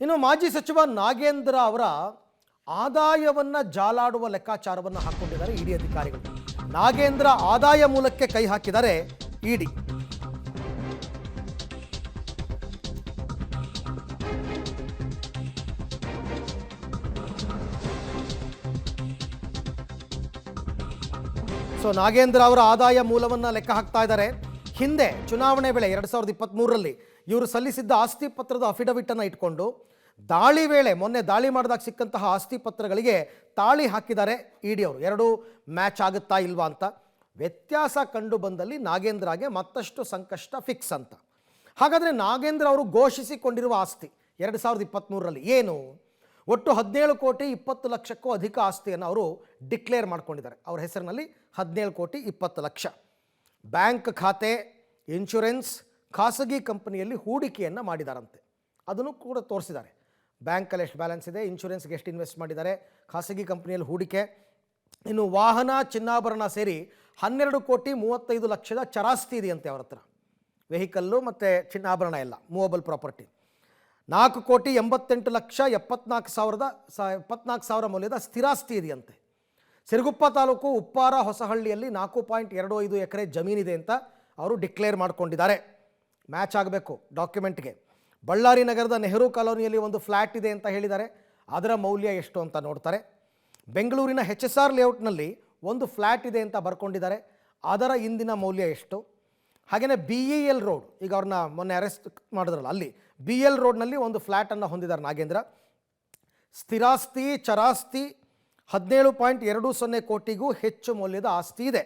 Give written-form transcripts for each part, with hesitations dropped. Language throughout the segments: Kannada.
ಇನ್ನು ಮಾಜಿ ಸಚಿವ ನಾಗೇಂದ್ರ ಅವರ ಆದಾಯವನ್ನು ಜಾಲಾಡುವ ಲೆಕ್ಕಾಚಾರವನ್ನು ಹಾಕೊಂಡಿದ್ದಾರೆ ಇಡಿ ಅಧಿಕಾರಿಗಳು. ನಾಗೇಂದ್ರ ಆದಾಯ ಮೂಲಕ್ಕೆ ಕೈ ಹಾಕಿದ್ದಾರೆ ಇಡಿ. ಸೊ ನಾಗೇಂದ್ರ ಅವರ ಆದಾಯ ಮೂಲವನ್ನು ಲೆಕ್ಕ ಹಾಕ್ತಾ ಇದ್ದಾರೆ. ಹಿಂದೆ ಚುನಾವಣೆ ವೇಳೆ 2023ರಲ್ಲಿ ಇವರು ಸಲ್ಲಿಸಿದ್ದ ಆಸ್ತಿ ಪತ್ರದ ಅಫಿಡವಿಟ್ ಅನ್ನು ಇಟ್ಕೊಂಡು ದಾಳಿ ವೇಳೆ ಮೊನ್ನೆ ದಾಳಿ ಮಾಡಿದಾಗ ಸಿಕ್ಕಂತಹ ಆಸ್ತಿ ಪತ್ರಗಳಿಗೆ ತಾಳಿ ಹಾಕಿದ್ದಾರೆ ಇಡಿ ಅವರು. ಎರಡೂ ಮ್ಯಾಚ್ ಆಗುತ್ತಾ ಇಲ್ವಾ ಅಂತ ವ್ಯತ್ಯಾಸ ಕಂಡು ಬಂದಲ್ಲಿ ನಾಗೇಂದ್ರಗೆ ಮತ್ತಷ್ಟು ಸಂಕಷ್ಟ ಫಿಕ್ಸ್ ಅಂತ. ಹಾಗಾದರೆ ನಾಗೇಂದ್ರ ಅವರು ಘೋಷಿಸಿಕೊಂಡಿರುವ ಆಸ್ತಿ 2023ರಲ್ಲಿ ಏನು? ಒಟ್ಟು 17 ಕೋಟಿ 20 ಲಕ್ಷಕ್ಕೂ ಅಧಿಕ ಆಸ್ತಿಯನ್ನು ಅವರು ಡಿಕ್ಲೇರ್ ಮಾಡ್ಕೊಂಡಿದ್ದಾರೆ. ಅವರ ಹೆಸರಿನಲ್ಲಿ 17 ಕೋಟಿ 20 ಲಕ್ಷ. ಬ್ಯಾಂಕ್ ಖಾತೆ, ಇನ್ಶೂರೆನ್ಸ್, ಖಾಸಗಿ ಕಂಪನಿಯಲ್ಲಿ ಹೂಡಿಕೆಯನ್ನು ಮಾಡಿದಾರಂತೆ. ಅದನ್ನು ಕೂಡ ತೋರಿಸಿದ್ದಾರೆ. ಬ್ಯಾಂಕಲ್ಲಿ ಎಷ್ಟು ಬ್ಯಾಲೆನ್ಸ್ ಇದೆ, ಇನ್ಶೂರೆನ್ಸ್ಗೆ ಎಷ್ಟು ಇನ್ವೆಸ್ಟ್ ಮಾಡಿದ್ದಾರೆ, ಖಾಸಗಿ ಕಂಪನಿಯಲ್ಲಿ ಹೂಡಿಕೆ. ಇನ್ನು ವಾಹನ, ಚಿನ್ನಾಭರಣ ಸೇರಿ 12 ಕೋಟಿ 35 ಲಕ್ಷದ ಚರಾಸ್ತಿ ಇದೆಯಂತೆ ಅವರ ಹತ್ರ. ವೆಹಿಕಲ್ಲು ಮತ್ತು ಚಿನ್ನಾಭರಣ ಎಲ್ಲ ಮೂವಬಲ್ ಪ್ರಾಪರ್ಟಿ. 4 ಕೋಟಿ 88 ಲಕ್ಷ 74 ಸಾವಿರ ಮೌಲ್ಯದ ಸ್ಥಿರಾಸ್ತಿ ಇದೆಯಂತೆ. ಸಿರುಗುಪ್ಪ ತಾಲೂಕು ಉಪ್ಪಾರ ಹೊಸಹಳ್ಳಿಯಲ್ಲಿ 4.25 ಎಕರೆ ಜಮೀನಿದೆ ಅಂತ ಅವರು ಡಿಕ್ಲೇರ್ ಮಾಡ್ಕೊಂಡಿದ್ದಾರೆ. ಮ್ಯಾಚ್ ಆಗಬೇಕು ಡಾಕ್ಯುಮೆಂಟ್ಗೆ. ಬಳ್ಳಾರಿ ನಗರದ ನೆಹರು ಕಾಲೋನಿಯಲ್ಲಿ ಒಂದು ಫ್ಲ್ಯಾಟ್ ಇದೆ ಅಂತ ಹೇಳಿದ್ದಾರೆ. ಅದರ ಮೌಲ್ಯ ಎಷ್ಟು ಅಂತ ನೋಡ್ತಾರೆ. ಬೆಂಗಳೂರಿನ HSR ಲೇಔಟ್ನಲ್ಲಿ ಒಂದು ಫ್ಲ್ಯಾಟ್ ಇದೆ ಅಂತ ಬರ್ಕೊಂಡಿದ್ದಾರೆ. ಅದರ ಇಂದಿನ ಮೌಲ್ಯ ಎಷ್ಟು? ಹಾಗೆಯೇ BEL ರೋಡ್, ಈಗ ಅವ್ರನ್ನ ಮೊನ್ನೆ ಅರೆಸ್ಟ್ ಮಾಡಿದ್ರಲ್ಲ, ಅಲ್ಲಿ BEL ರೋಡ್ನಲ್ಲಿ ಒಂದು ಫ್ಲ್ಯಾಟನ್ನು ಹೊಂದಿದ್ದಾರೆ ನಾಗೇಂದ್ರ. ಸ್ಥಿರಾಸ್ತಿ, ಚರಾಸ್ತಿ 17.20 ಕೋಟಿಗೂ ಹೆಚ್ಚು ಮೌಲ್ಯದ ಆಸ್ತಿ ಇದೆ.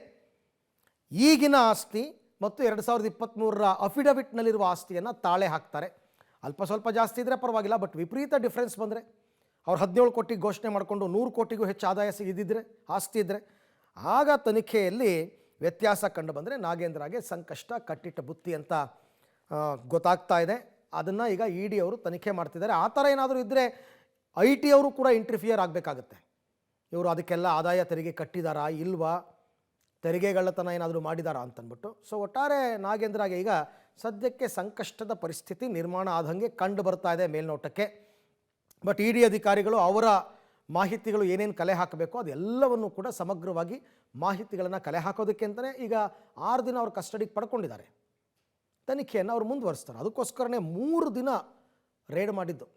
ಈಗಿನ ಆಸ್ತಿ ಮತ್ತು 2023ರ ಅಫಿಡವಿಟ್ನಲ್ಲಿರುವ ಆಸ್ತಿಯನ್ನು ತಾಳೆ ಹಾಕ್ತಾರೆ. ಅಲ್ಪ ಸ್ವಲ್ಪ ಜಾಸ್ತಿ ಇದ್ದರೆ ಪರವಾಗಿಲ್ಲ, ಬಟ್ ವಿಪರೀತ ಡಿಫ್ರೆನ್ಸ್ ಬಂದರೆ ಅವ್ರು 17 ಕೋಟಿ ಘೋಷಣೆ ಮಾಡಿಕೊಂಡು 100 ಕೋಟಿಗೂ ಹೆಚ್ಚು ಆದಾಯ ಇದ್ದಿದ್ರೆ, ಆಸ್ತಿ ಇದ್ದರೆ, ಆಗ ತನಿಖೆಯಲ್ಲಿ ವ್ಯತ್ಯಾಸ ಕಂಡು ಬಂದರೆ ನಾಗೇಂದ್ರಗೆ ಸಂಕಷ್ಟ ಕಟ್ಟಿಟ್ಟ ಬುತ್ತಿ ಅಂತ ಗೊತ್ತಾಗ್ತಾ ಇದೆ. ಅದನ್ನು ಈಗ ಇಡಿ ಅವರು ತನಿಖೆ ಮಾಡ್ತಿದ್ದಾರೆ. ಆ ಥರ ಏನಾದರೂ ಇದ್ದರೆ IT ಅವರು ಕೂಡ ಇಂಟರ್ಫಿಯರ್ ಆಗಬೇಕಾಗತ್ತೆ. ಇವರು ಅದಕ್ಕೆಲ್ಲ ಆದಾಯ ತೆರಿಗೆ ಕಟ್ಟಿದಾರಾ ಇಲ್ವಾ, ತೆರಿಗೆಗಳ್ಳತನ ಏನಾದರೂ ಮಾಡಿದಾರಾ ಅಂತಂದ್ಬಿಟ್ಟು. ಸೊ ಒಟ್ಟಾರೆ ನಾಗೇಂದ್ರಗೆ ಈಗ ಸದ್ಯಕ್ಕೆ ಸಂಕಷ್ಟದ ಪರಿಸ್ಥಿತಿ ನಿರ್ಮಾಣ ಆದಂಗೆ ಕಂಡು ಬರ್ತಾ ಇದೆ ಮೇಲ್ನೋಟಕ್ಕೆ. ಬಟ್ ಇಡಿ ಅಧಿಕಾರಿಗಳು ಅವರ ಮಾಹಿತಿಗಳು ಏನೇನು ಕಲೆ ಹಾಕಬೇಕೋ ಅದೆಲ್ಲವನ್ನು ಕೂಡ ಸಮಗ್ರವಾಗಿ ಮಾಹಿತಿಗಳನ್ನು ಕಲೆ ಹಾಕೋದಕ್ಕೆ ಅಂತಲೇ ಈಗ 6 ದಿನ ಅವ್ರ ಕಸ್ಟಡಿಗೆ ಪಡ್ಕೊಂಡಿದ್ದಾರೆ. ತನಿಖೆಯನ್ನು ಅವರು ಮುಂದುವರಿಸ್ತಾರೆ. ಅದಕ್ಕೋಸ್ಕರನೇ 3 ದಿನ ರೇಡ್ ಮಾಡಿದ್ದು.